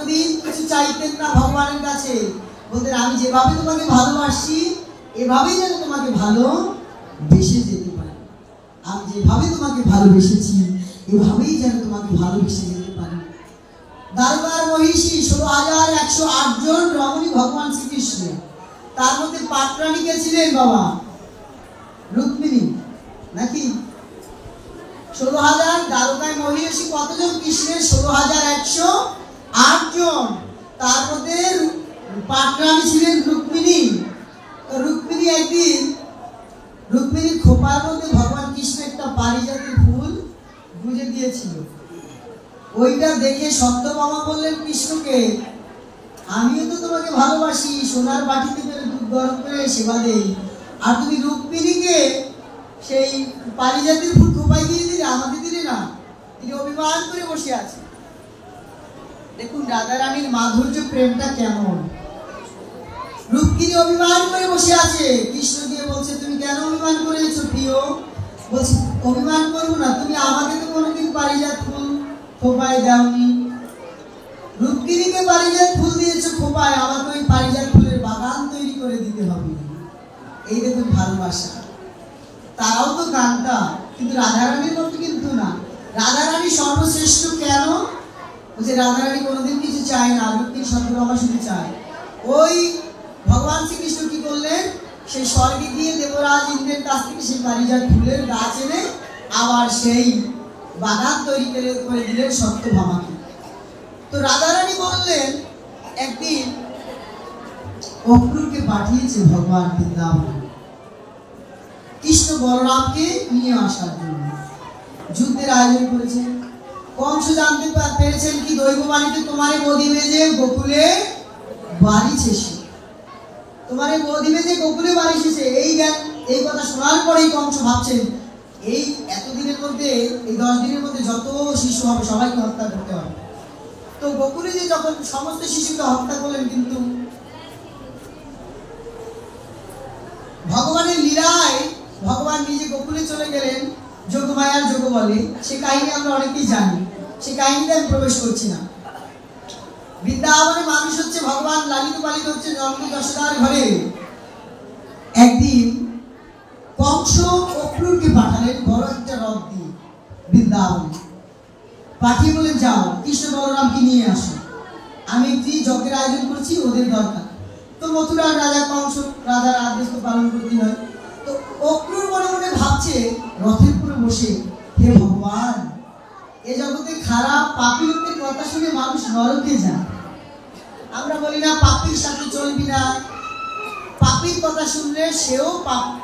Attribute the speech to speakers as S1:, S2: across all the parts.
S1: কোনোদিন কিছু চাইতেন না ভগবানের কাছে, বলতেন আমি যেভাবে তোমাকে ভালোবাসি এভাবেই যেন তোমাকে ভালোবেসে যেতে পারি, আমি যেভাবে তোমাকে ভালোবেসেছি এভাবেই যেন তোমাকে ভালোবেসে যেতে পারি। দ্বারকার মহিষী 16,108 জন রমণী ভগবান শ্রীকৃষ্ণ, তার মধ্যে পাটরানী কে ছিলেন বাবা? রুক্মিণী নাকি? 16,000 দ্বারকায় মহিষী কতজন কৃষ্ণের? 16,108 জন, তার মধ্যে পাটরানী ছিলেন রুক্মিণী। তো রুক্মিণী একদিন রুক্মিণীর খোপার মধ্যে ভগবান কৃষ্ণ একটা পারিজাতের ফুল গুঁজে দিয়েছিল। ওইটা দেখে সত্যভামা বললেন কৃষ্ণকে, আমিও তো তোমাকে ভালোবাসি, সোনার বাটিতে করে দুধ গরম করে সেবা দেই, আর তুমি রুক্মিণীকে সেই পারিজাতের ফুল খোপায় দিয়ে দিলে, আমাকে দিলে না। তিনি অভিমান করে বসে আছে। দেখুন রাধা রানীর মাধুর্য প্রেমটা কেমন। রুক্মিণী অভিমান করে বসে আছে, কৃষ্ণ দিয়ে বলছে তুমি কেন অভিমান করেছো প্রিয়? বলছি অভিমান করবো না, তুমি আমাকে তো কোনোদিন পারিজাত ফুল খোপায় দাওনি, রুক্মিণীকে পারিজাত ফুল দিয়েছো খোপায়, আমাকে ওই পারিজাত ফুলের বাগান তৈরি করে দিতে হবে। এই দেখুন ভালোবাসা। তারাও তো গানটা, কিন্তু রাধারানীর মতো কিন্তু না। রাধারানী সর্বশ্রেষ্ঠ কেন? বলছে রাধারানী কোনোদিন কিছু চায় না, রুক্মিণী সত্যভামা শুধু চায়। ওই ভগবান শ্রীকৃষ্ণ কি করলেন? সেই স্বর্গে গিয়ে দেবরাজ ইন্দ্রের কাছ থেকে সেই পারিজাত ফুলের গাছ এনে আবার সেই বাগান তৈরি করে দিলেন সত্যভামাকে। তো রাধারানী বললেন একদিন অক্রূরকে পাঠিয়েছে ভগবান বৃন্দাবনে কৃষ্ণ বলরামকে নিয়ে আসার জন্য, যুদ্ধের আয়োজন করেছে। কংস জানতে পেরেছেন কি দৈববাণীতে তোমারে বদিবে যে গোকুলে বাড়িছে সে, তোমারে বদিবে যে গোকুলে বাড়িছে। এই কথা শোনার পরেই কংস ভাবছেন এই এতদিনের মধ্যে, এই 10 দিনের মধ্যে যত শিশু হবে সবাইকে হত্যা করতে হবে। তো গোকুলে যে যখন সমস্ত শিশুকে হত্যা করলেন, কিন্তু ভগবানের লীলায় ভগবান নিজে গোকুলে চলে গেলেন যোগমায়ার যোগ বলে। সে কাহিনী আমরা অনেকেই জানি, সে কাহিনীতে আমি প্রবেশ করছি না। বৃন্দাবনে মানুষ হচ্ছে ভগবান লালিত পালিত হচ্ছে জন্ম যশোদার ঘরে। একদিন কংস অক্রূরকে পাঠালেন বড় একটা রথ দিয়ে বৃন্দাবনে, পাঠিয়ে বলেন যাও কৃষ্ণ বলরামকে নিয়ে আসো, আমি একটি যজ্ঞের আয়োজন করছি, ওদের দরকার। তো মথুরার রাজা কংস রাজার আদেশ তো পালন করতে হয়। তো অক্রূর মনে মনে ভাবছে রথের উপরে বসে, হে ভগবান, এ জগতে খারাপ পাপী লোকদের কথা শুনে মানুষ নরকে যায়। আমরা বলি না পাপীর সাথে চলবি না, পাপীর কথা শুনলে সেও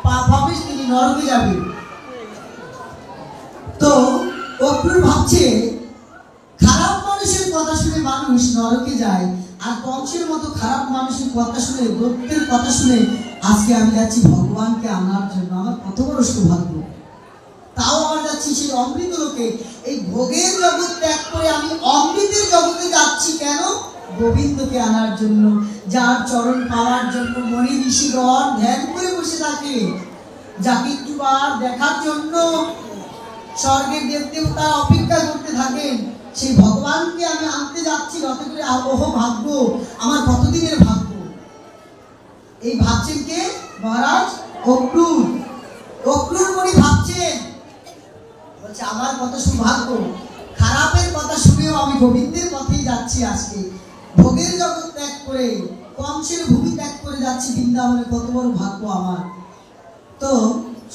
S1: পাপ হবে, তিনি নরকে যাবে। তো অক্রূর ভাবছে খারাপ মানুষের কথা শুনে মানুষ নরকে যায়, আর কংসের মতো খারাপ মানুষের কথা শুনে, দৈত্যের কথা শুনে আজকে আমি যাচ্ছি ভগবানকে আনার জন্য, আমার কত বড় সৌভাগ্য। তাও আমার যাচ্ছি সেই অমৃত লোকে। এই ভোগের জগৎ ত্যাগ করে আমি অমৃতের জগতে যাচ্ছি কেন? গোবিন্দকে আনার জন্য, যার চরণ পাওয়ার জন্য মনি ঋষিগণ ধ্যান করে বসে থাকে, যাকে একটুবার দেখার জন্য স্বর্গের দেবদেবতা অপেক্ষা করতে থাকেন, সেই ভগবানকে আমি আনতে যাচ্ছি রথে করে। ওহ ভাগ্য, আমার কতদিনের ভাগ্য। এই ভাবছেন কে? মহারাজ অক্রূর। অক্রূর মনি ভাবছেন, বলছে আমার কত সৌভাগ্য, খারাপের কথা শুনেও আমি গোবিন্দের পথেই যাচ্ছি আজকে, ভোগের জগৎ ত্যাগ করে কংসের ভূমি ত্যাগ করে যাচ্ছি বৃন্দাবনে, কত বড় ভাগ্য আমার। তো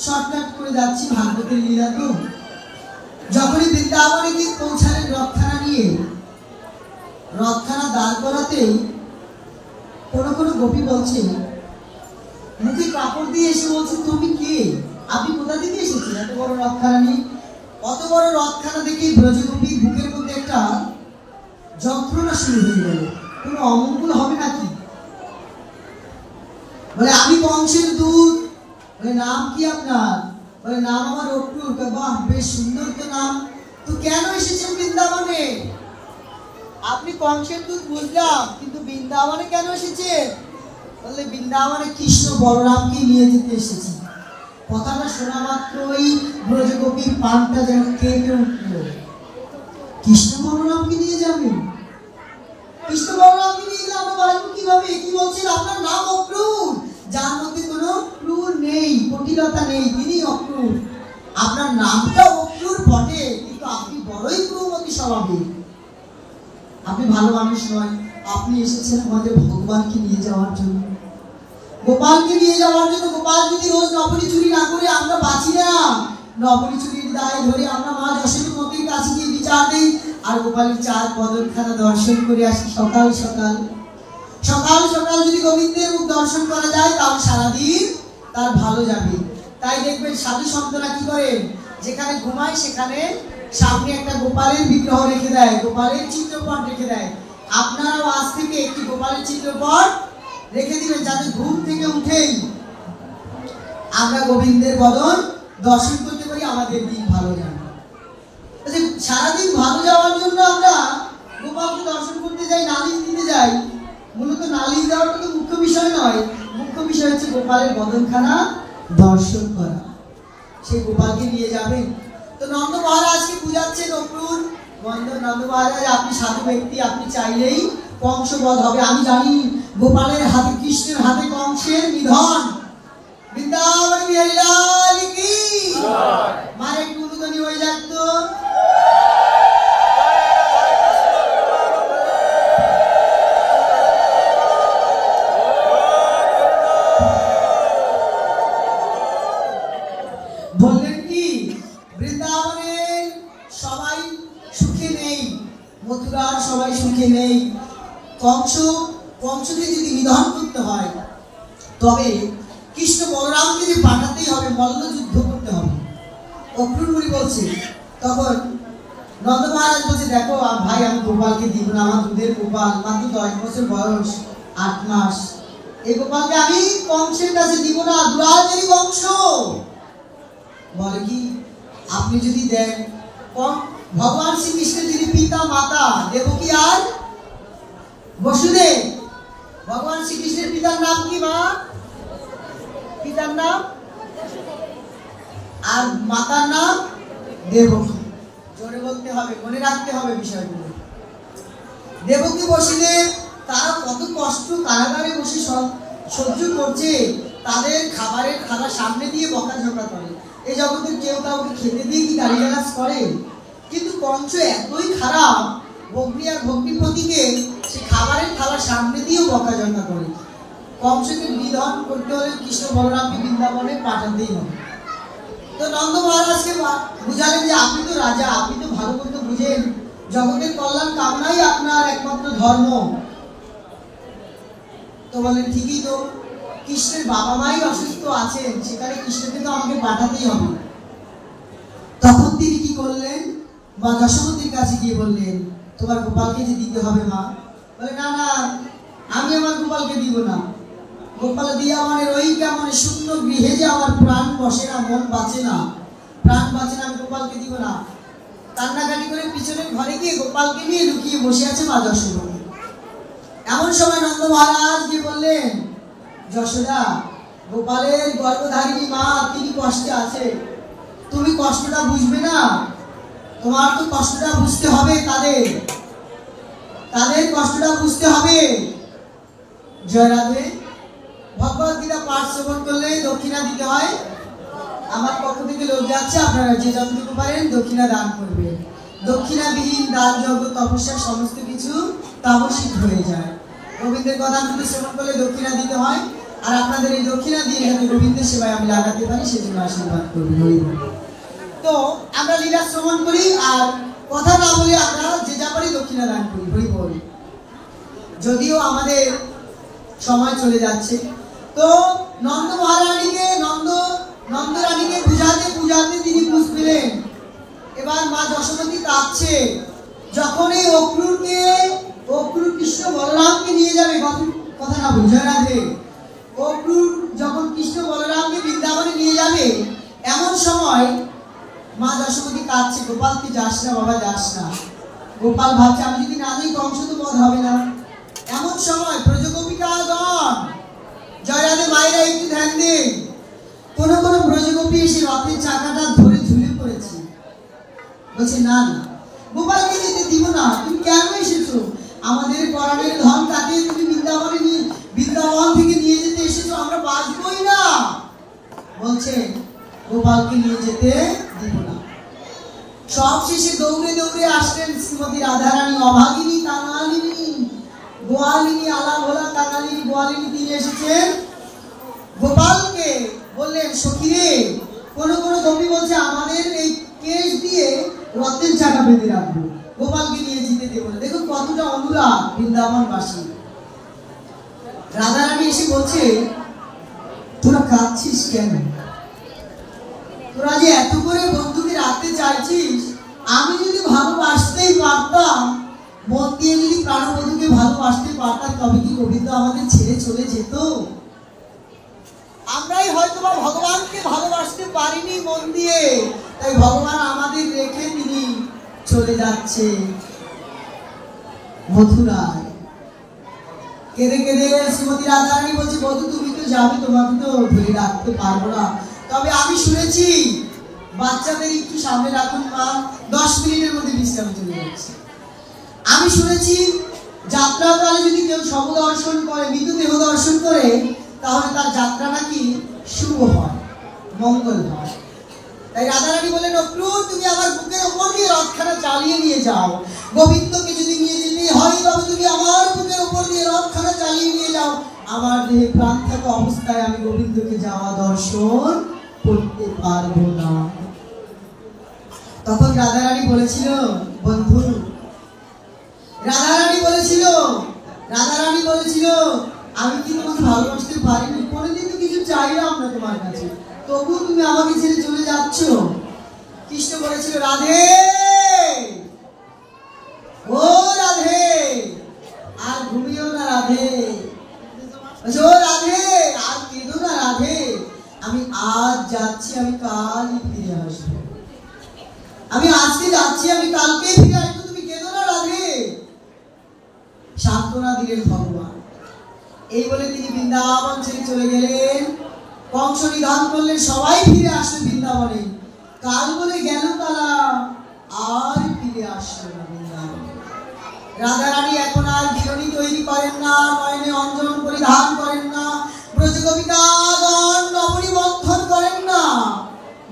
S1: শর্টকাট করে যাচ্ছি, ভাগবতের লীলা তো। যখনই বৃন্দাবনে গিয়ে পৌঁছালেন রথখানা নিয়ে, রথখানা দাঁড় করাতেই কোনো কোনো গোপী বলছে, মুখে কাপড় দিয়ে এসে বলছে তুমি কে, আপনি কোথা থেকে এসেছেন এত বড় রথখানা নিয়ে? অত বড় রথখানা দেখে ব্রজগোপী বুকের মধ্যে একটা যন্ত্রণা শুরু হয়ে গেল, কোনো অমঙ্গল হবে নাকি? বলে আমি কংসের দূত। বলে নাম কি আপনার? বলে নাম আমার অক্রূর। বাহ, বেশ সুন্দর তো নাম, তো কেন এসেছেন বৃন্দাবনে? আপনি কংসের দূত বুঝলাম, কিন্তু বৃন্দাবনে কেন এসেছেন? বললে বৃন্দাবনে কৃষ্ণ বলরামকে নিয়ে যেতে এসেছি। কথাটা শোনা মাত্রই ব্রজগোপীর পানটা যেন কেঁপে উঠল। কৃষ্ণ বলরামকে নিয়ে যাবেন? কৃষ্ণ বলছেন আপনার নাম অক্রূর, যার মধ্যে কোনো ক্রূর নেই, কুটিলতা নেই, তিনি অক্রূর। আপনার নামটা অক্রূর বটে, কিন্তু আপনি বড়ই ক্রূরমতি স্বভাবের। আপনি ভালো মানুষ নয়, আপনি এসেছেন আমাদের ভগবানকে নিয়ে যাওয়ার জন্য, গোপালকে নিয়ে যাওয়ার জন্য। গোপাল যদি রোজ নবনী চুরি না করে আমরা বাঁচি না, নবনী চুরির দায় ধরে আমরা মা যশোমতীর কাছে গিয়ে বিচার দিই আর গোপালের চার বদনখানা দর্শন করে আসি সকাল সকাল। সকাল সকাল যদি গোবিন্দের মুখ দর্শন করা যায় তাহলে সারাদিন তার ভালো যাবে। তাই দেখবেন সাধু সন্তরা কি করেন, যেখানে ঘুমায় সেখানে সামনে একটা গোপালের বিগ্রহ রেখে দেয়, গোপালের চিত্রপট রেখে দেয়। আপনারাও আজ থেকে একটি গোপালের চিত্রপট রেখে দিবেন, যাতে ঘুম থেকে উঠেই আমরা গোবিন্দের বদন দর্শন করতে পারি, আমাদের দিন ভালো যাবে। সারাদিন ভালো যাওয়ার জন্য আমরা গোপালকে দর্শন করতে যাই, নালিশ দিতে যাই। মূলত নালিশ দেওয়াটা তো মুখ্য বিষয় নয়, মুখ্য বিষয় হচ্ছে গোপালের বদনখানা দর্শন করা। সেই গোপালকে নিয়ে যাবেন। তো নন্দ মহারাজকে বুঝাচ্ছেন অক্রূর। নন্দ মহারাজ, আপনি সাধু ব্যক্তি, আপনি চাইলেই কংসবধ হবে। আমি জানি গোপালের হাতে, কৃষ্ণের হাতে কংসের নিধন। বৃন্দাবন বিহারী লাল কি মারে একটু উলুধ্বনি হয়ে যাক তো। বললেন কি, বৃন্দাবনে সবাই সুখে নেই, মথুরার সবাই সুখে নেই। কংসকে যদি নিধন করতে হয় তবে কৃষ্ণ বলরামকে যে পাঠাতেই হবে, মল্ল যুদ্ধ করতে হবে। অক্রূর মুনি বলছে, তখন নন্দ মহারাজ বলছে, দেখো ভাই, আমি গোপালকে দিব না, আমার দুধের গোপাল, মাত্র 10 বছর বয়স, 8 মাস। এই গোপালকে আমি কংসের কাছে দিব না, দুরাচারী বংশ। বলে কি, আপনি যদি দেন, ভগবান শ্রীকৃষ্ণের যিনি পিতা মাতা দেবকী আর বসুদেব, ভগবান শ্রীকৃষ্ণের পিতার নাম কি মা? পিতার নাম আর মাতার নাম দেবকী। জোরে বলতে হবে, মনে রাখতে হবে বিষয়গুলো। দেবকী বসুদেব তারা কত কষ্ট কারাগারে বসে সহ্য করছে, তাদের খাবারের থালা সামনে দিয়ে বকাঝকা করে। এই জগতের কেউ কাউকে খেতে দিয়ে কি গালিগালাজ করে? কিন্তু কংস এতই খারাপ, ভগ্নী আর ভগ্নীপতিকে সে খাবারের থালা সামনে দিয়েও বকাঝকা করে। কংসকে নিধন করতে হলে কৃষ্ণ বলরামকে বৃন্দাবনে পাঠাতেই হবে। তো নন্দ মহারাজকে বুঝালেন যে আপনি তো রাজা, আপনি তো ভালো করতে বুঝেন, জগতের কল্যাণ কামনাই আপনার একমাত্র ধর্ম। তো বলেন ঠিকই তো, কৃষ্ণের বাবা মাই অসুস্থ আছেন, সেখানে কৃষ্ণকে তো আমাকে পাঠাতেই হবে। তখন তিনি কি করলেন, মা যশোমতীর কাছে গিয়ে বললেন, তোমার গোপালকে যে দিতে হবে মা। বলে না না, আমি আমার গোপালকে দিব না। গোপাল দিয়া মানে ওই কেমন শূন্য গৃহে যে আমার প্রাণ বসে না, মন বাঁচে না, প্রাণ বাঁচে না, আমি গোপালকে দিব না। কান্নাকাটি করে পিছনের ঘরে গিয়ে গোপালকে নিয়ে লুকিয়ে বসে আছে মা যশোমতী। এমন সময় নন্দ মহারাজ গিয়ে বললেন, যশোদা, গোপালের গর্ভধারিণী মা, তিনি কষ্টে আছে, তুমি কষ্টটা বুঝবে না? তোমার তো কষ্টটা বুঝতে হবে, তাদের কষ্টটা বুঝতে হবে। জয় রাধে। ভগবদ গীতা পাঠ শ্রবণ করলে দক্ষিণা দিতে হয়। আমার পক্ষ থেকে লোক যাচ্ছে, আপনারা যে যতটুকু পারেন দক্ষিণা দান করবেন। দক্ষিণাবিহীন দান, যজ্ঞ, তপস্যা সমস্ত কিছু তামসিক হয়ে যায়। গোবিন্দের কথা যদি শ্রবণ করলে দক্ষিণা দিতে হয়, আর আপনাদের এই দক্ষিণা দিয়ে যাতে গোবিন্দের সেবায় আমি লাগাতে পারি সেজন্য আশীর্বাদ করবেন। তো আমরা লীলা শ্রবণ করি আর কথা না বলে আমরা যে যা পারি দক্ষিণা দান করি। হরি বল। যদিও আমাদের সময় চলে যাচ্ছে, তো নন্দ মহারানীকে নন্দ রানীকে বুঝাতে তিনি বুঝ পেলেন। এবার মা যশোমতী কাঁদছে। যখন এই অক্রূর কৃষ্ণ বলরামকে নিয়ে যাবে, কথা না বুঝে রাধে, অক্রূর যখন কৃষ্ণ বলরামকে বৃন্দাবনে নিয়ে যাবে, এমন সময় মা যশোমতী কাঁদছে, গোপাল তুই যাস না বাবা, যাস না। গোপাল ভাবছে আমি যদি না যাই কংস তো বধ হবে না। এমন সময় ব্রজগোপিকাগণ, জয় রাধে মায়েরা একটু ধ্যান দিন, কোন ব্রজগোপী এসে রথের চাকাটা ধরে ঝুলে পড়েছে। বলছে না না, গোপালকে যেতে দিব না, তুমি কেন এসেছো? আমাদের পরাণের ধন কাটিয়ে তুমি বৃন্দাবনে নিয়ে বৃন্দাবন থেকে নিয়ে যেতে এসেছো, আমরা বাঁচবই না। বলছে গোপালকে নিয়ে যেতে দিব না। সব শেষে দৌড়ে দৌড়ে আসলেন শ্রীমতী রাধারানী, অভাগিনী কাঙালিনী গোয়ালিনী, আলা ভোলা কাঙালিনী গোয়ালিনী। তিনি এসেছেন গোপালকে বললেন, সখী রে, কোন কোন কবি বলছে আমাদের এই কেশ দিয়ে রথের চাকা বেঁধে রাখবো, গোপালকে নিয়ে যেতে দেবো না। দেখুন কতটা অনুরাগ বৃন্দাবনবাসী। রাধারানী এসে বলছে, তোরা কাঁদছিস কেন? তোরা যে এত করে বন্ধুকে রাখতে চাইছিস, আমি যদি ভালোবাসতেই পারতাম, মন দিয়ে যদি প্রাণবধূকে ভালোবাসতে পারতাম, তবে কি গোবিন্দ আমাদের ছেড়ে চলে যেত? আমরাই হয়তো বা ভগবানকে ভালোবাসতে পারিনি মন দিয়ে, তাই ভগবান আমাদের রেখে তিনি চলে যাচ্ছে মথুরায়। কেঁদে কেঁদে শ্রীমতী রাধারানী বলছে, বধূ তুমি তো যাবে, তোমাকে তো ধরে রাখতে পারবো না, তবে আমি শুনেছি বাচ্চাদের একটু সামনে রাখুন মা, 10 মিনিটের মধ্যে বিশ্রামে চলে যাচ্ছে। আমি শুনেছি যাত্রাকালে যদি কেউ শব দর্শন করে, মৃতদেহ দর্শন করে, তাহলে তার যাত্রা নাকি শুভ হয়, মঙ্গল হয়। তাই রাধারানী বলেন, অক্রূর তুমি আমার বুকের ওপর দিয়ে রথখানা চালিয়ে নিয়ে যাও। গোবিন্দকে যদি নিয়ে যেতে হয়, তবে তুমি আমার বুকের ওপর দিয়ে রথখানা চালিয়ে নিয়ে যাও। আমার দেহে প্রাণ থাকা অবস্থায় আমি গোবিন্দকে যাওয়া দর্শন করতে পারবো না। তখন রাধারানী বলেছিল, বন্ধু, রাধারানী বলেছিল আমি কি তোমাকে ভালোবাসতে পারিনি? কোনোদিন তো কিছু চাইলাম না তোমার কাছে, তবু তুমি আমাকে ছেড়ে চলে যাচ্ছ। কৃষ্ণ বলেছিল, রাধে, ও রাধে, আর ঘুমিও না রাধে, ও রাধে, আর কেঁদো না রাধে, আমি আজ যাচ্ছি, আমি কালই ফিরে আসবো, আমি আজকে যাচ্ছি, আমি কালকে ফিরে আসবো, তুমি কেঁদো না রাধে। সান্ত্বনা দিলেন ভগবান। এই বলে তিনি বৃন্দাবন ছেড়ে চলে গেলেন। কংস নিধন করলেন, সবাই ফিরে আসলো বৃন্দাবনে। কাল বলে গেল কালা, আর ফিরে আসলো না বৃন্দাবনে। রাধারানী এখন আর বিরণী তৈরি করেন না, নয়নে অঞ্জন পরিধান করেন না, ব্রজ কবিতা গান নবনী বন্ধন করেন না।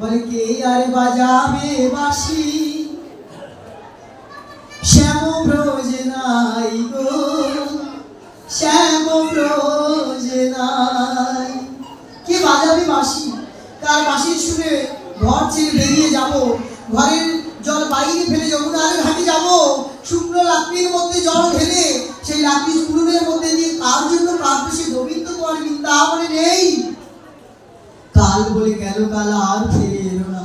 S1: বলে, কে আর বাজাবে বাঁশি, শ্যাম ব্রজ নাই গো, শ্যাম ব্রজ নাই। কে বাজাবে বাঁশি? কার বাঁশির সুরে ঘর ছেড়ে বেরিয়ে যাব, ঘরের জল বাইরে ফেলে যমুনার ঘাটে যাব, শুকনো লাকড়ির মধ্যে জল ঢেলে সেই লাকড়ি চূর্ণের মধ্যে দিয়ে কার জন্য কাঁদবে? সে গোবিন্দ তো আর বৃন্দাবনে নেই। কাল বলে গেল কাল, আর ফিরে এলো না।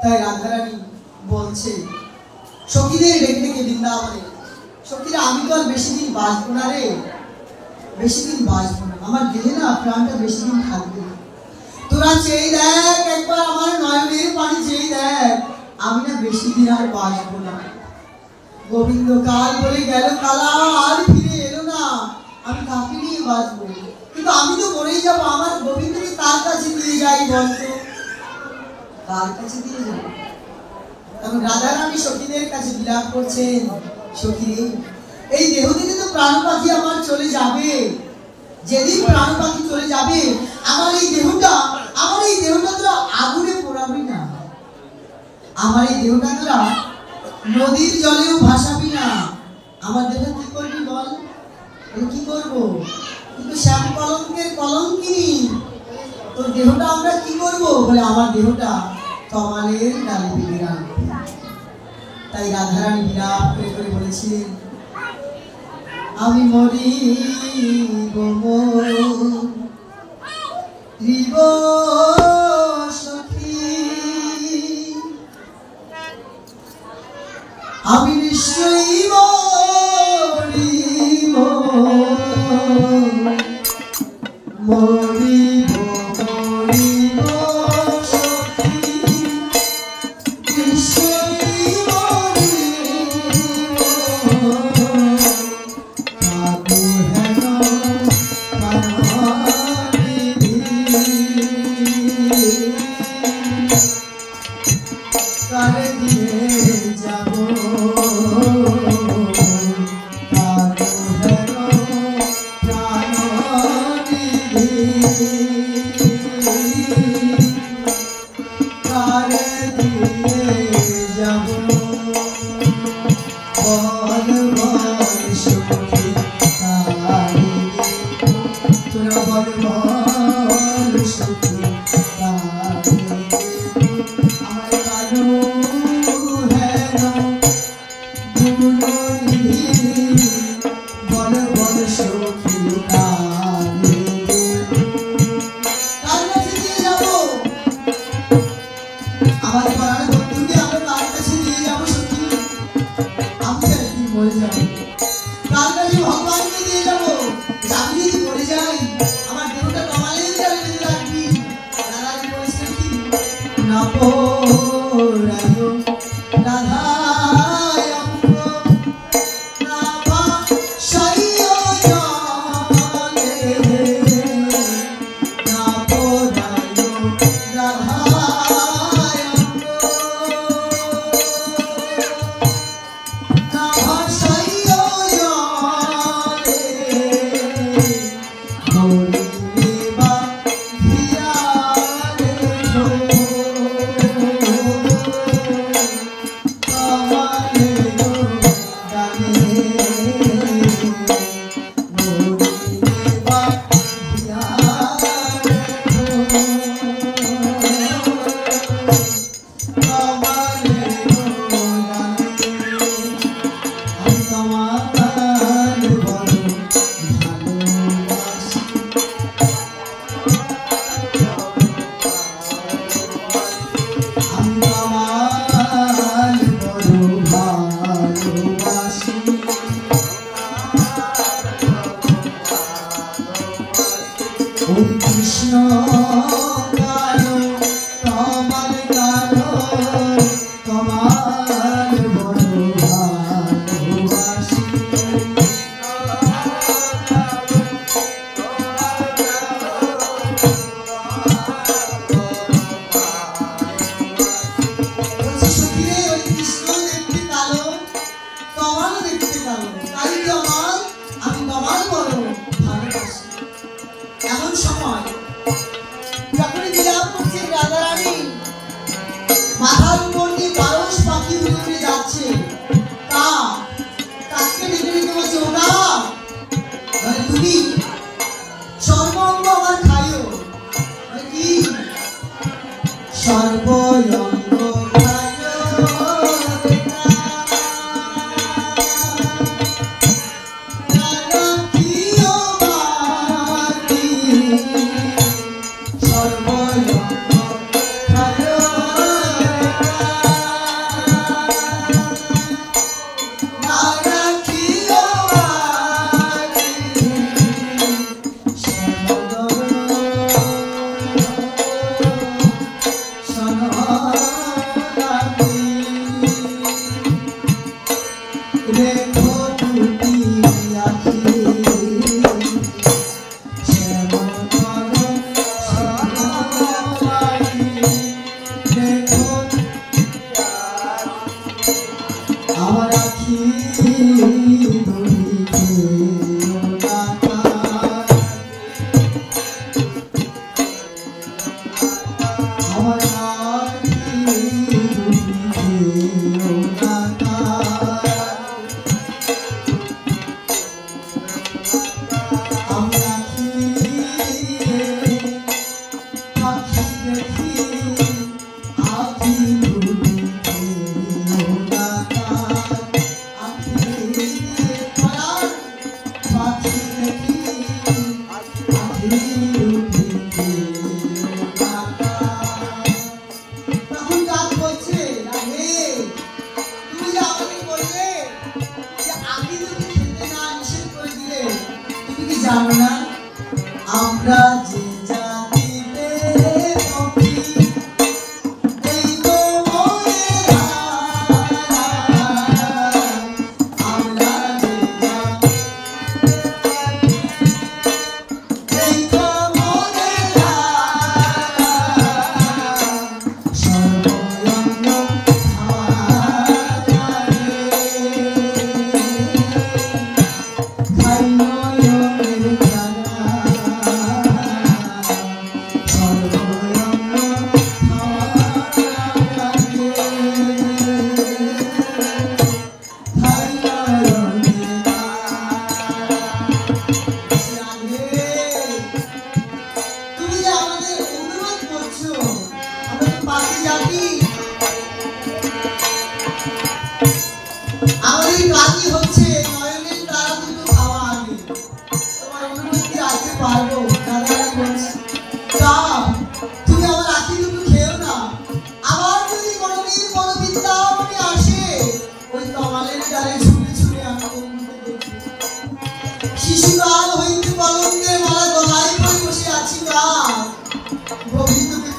S1: তাই রাধারানী বলছে সখীদের ডেকে ডেকে বৃন্দাবনে, সখীরা আমি তো আর বেশি দিন বাঁচবো না রে, বেশি দিন বাঁচবো না, আমার দেহে না প্রাণটা বেশি দিন থাকবে না। তোরা চেয়ে দেখ একবার, আমার নয়নের পানি চেয়ে দেখ, আমি না বেশি দিন আর বাঁচবো না। গোবিন্দ কাল বলে গেল কালা, আর ফিরে এলো না, আমি কাকে নিয়ে বাঁচবো? কিন্তু আমি তো মরেই যাবো, আমার গোবিন্দকে কার কাছে দিয়ে যাই বলতো? কার কাছে দিয়ে যাবো? তখন রাধারানী সখীদের কাছে বিলাপ করছেন, সখী এই দেহ থেকে তো প্রাণ পাখি আমার চলে যাবে, যেদিন প্রাণ পাখি চলে যাবে, আমার এই দেহটা তোরা আগুনে পোড়াবি না, আমার এই দেহটা তোরা নদীর জলেও ভাসাবি না। আমার দেহ কি করবি বল? কি করবো? কিন্তু শ্যাম কলঙ্কের কলঙ্কিনী, তোর দেহটা আমরা কি করবো? বলে, আমার দেহটা তমালের ডালে বিলিয়ে রাখবো। তাই রাধারানী বিলাপ করে করে বলেছিলেন, আমি মরিব মরিব সখী, আমি নিশ্চয়ই মরিব মরিব মরিব সখী, নিশ্চয়ই মরিব। কাকু হেন কার দিয়ে যাব, কাকু হেন প্রাণ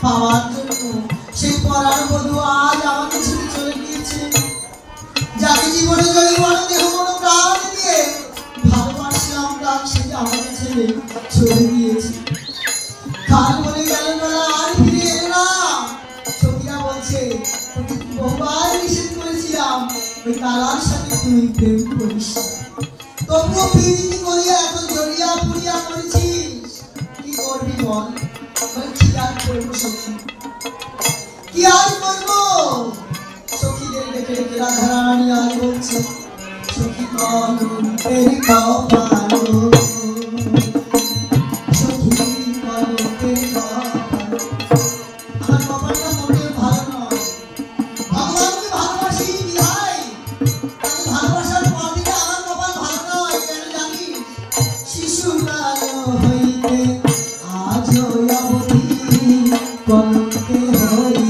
S1: পাওয়ার জন্য সেই পরার বধূ আজ ছেড়ে চলে গিয়েছে। কাল বলে গেল বেলা আর ফিরে এলো না। সখীরা বলছে তোকে বহুবার নিষেধ করেছিলাম ওই কালার সাথে তুই প্রেম করিস না। তবুও প্রীতি করিয়া এখন জড়িয়া পুড়িয়া করেছিস। কি করবি বল? কি আর করবো সখী, কি আর করবো? সখীদের ডেকে ডেকে রাধারানী আজ বলছে সখী কলঙ্কের কপাল, সখী কলঙ্কের কপাল। আমার কপালটা মোটেও ভালো নয়। ভগবানকে ভালোবাসি বিধায় তাকে ভালোবাসার পর থেকে আমার কপাল ভালো নয়। কেন জানিস? শিশুকাল হইতে আজ অবধি কলঙ্কে হই।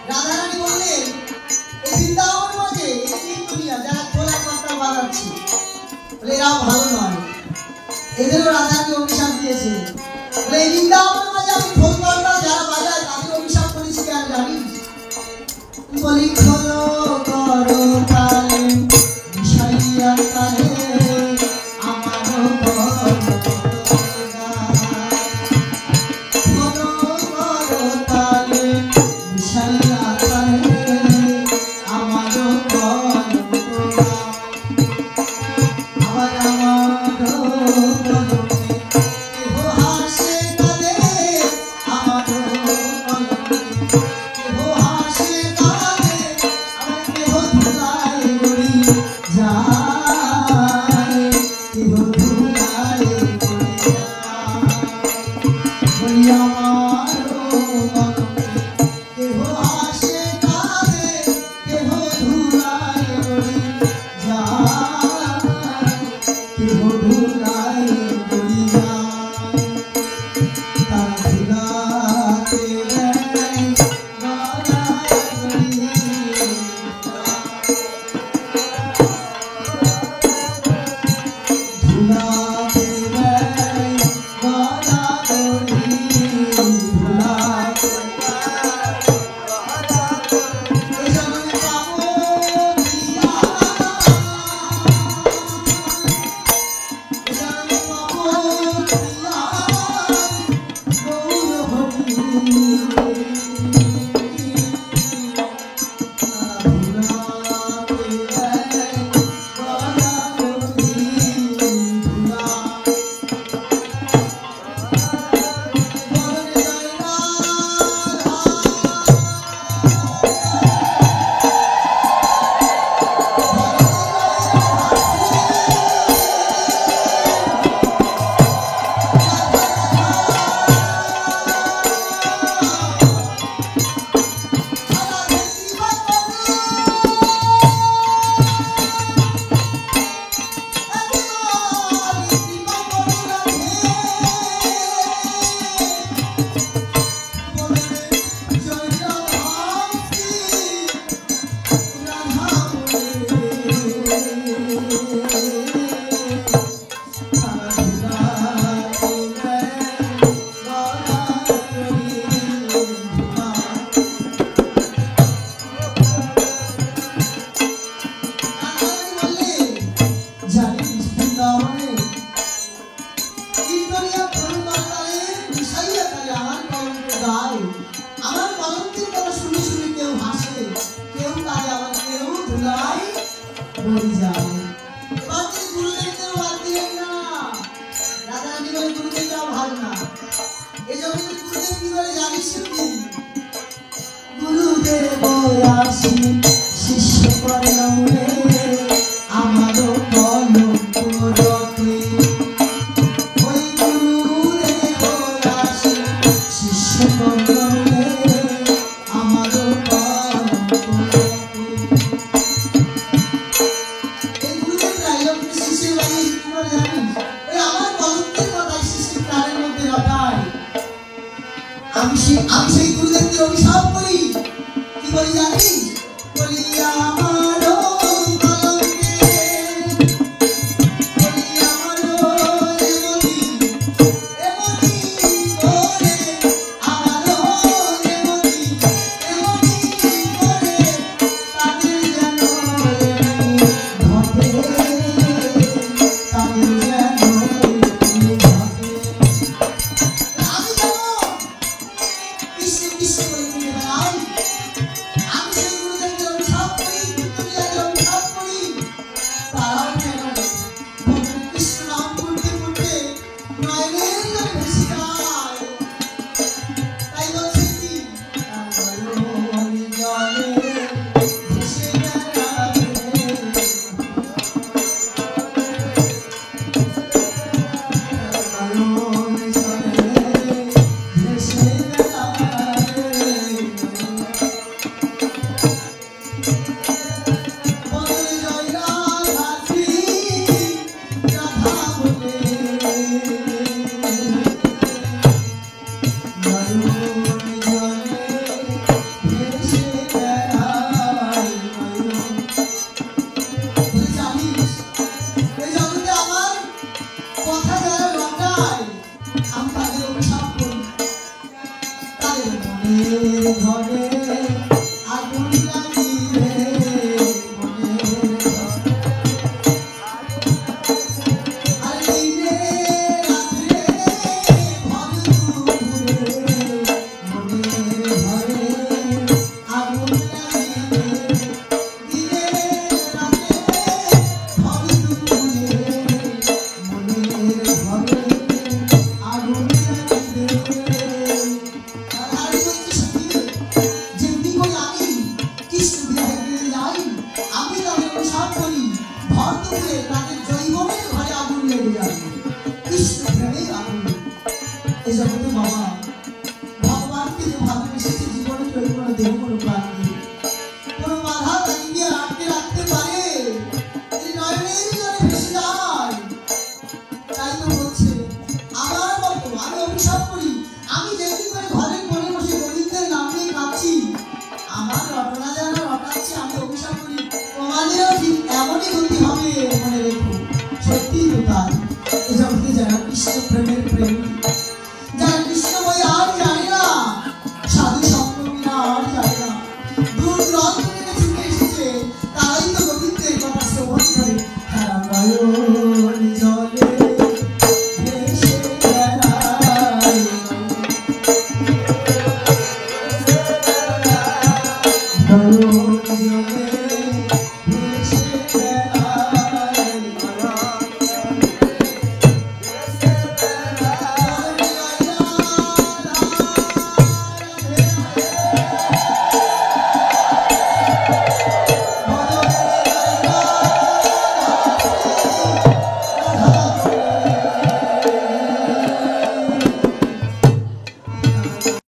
S1: রাধারানী বললেন এই বৃন্দাবন মাঝে যারা খোলা কথা বাজাচ্ছে এরাও ভালো নয়, এদেরও রাধাকে অভিশাপ দিয়েছে। এই বৃন্দাবন মাঝে আমি খোল করতাম যারা বাজায় তাদের অভিশাপ করেছি কেন জানিস? বলি খোলো করো তালে মিশাইয়া তালে আমারও হয় না। এই জগতে গুরুদেব কি বলে জানিস কি? গুরুদেব আসি শিষ্য করলে আমারও কলঙ্ক রটে। ওই গুরুদেব আসি শিষ্য করলে আমারও কলঙ্ক রটে। এই গুরুদেবরা এরকম শিষ্যের বাড়ি কি করে জানিস? ওই আমার কলঙ্কের কথাই শিষ্যের প্রাণের মধ্যে রটায়। আমি সেই গুরুদেবকে অভিশাপ করি। কি বলি জানিস? বলি আমারও কলঙ্কে, বলি আমারও এমনি এমনি করে, আমারও এমনি এমনি করে তাদের যেন এমনি ঘটে, তাদের যেন এমনি ঘটে। আমি যেমন কৃষ্ণ কৃষ্ণ করে ঘুরে বেড়াই, আমি সেই গুরুদেবকে অভিশাপ করি, কীর্তনীয়কে অভিশাপ করি, তারাও যেন ভগবান কৃষ্ণ নাম করতে করতে নয়নের জলে ভেসে যায়। তাই বলছে কি? তার নয়নের জলে ভেসে বেড়াবে, তার নয়নের জলে ভেসে বেড়াবে। বলে জয় রাধা শ্রী রাধা বলে, নয়নের জলে ভেসে বেড়ায় নয়ন। বলে জানিস এই জগতে আমার কথা যারা রটায় আমি তাদের অভিশাপ করি। তাদের মনের ঘরে আগুন লাগিয়ে, মনের ঘরে আর দিনে রাত্রে ভর দুপুরে, মনের ঘরে আগুন লাগিয়ে, দিনে রাত্রে ভর দুপুরে, মনের ঘরে আগুন লাগিয়ে। আর বলছে সখী, যেমনি করে আমি কৃষ্ণ বিরহে গিয়ে যাই, আমি তাদের অভিশাপ করি, ভর দুপুরে তাদের জৈবনের ঘরে আগুন লেগে যাবে, কৃষ্ণ প্রেমে আগুন লেগে। এই জগতে বাবা ভগবানকে যে ভালোবেসেছে জীবনে তৈরি করে দেহ কোনো প্রাণ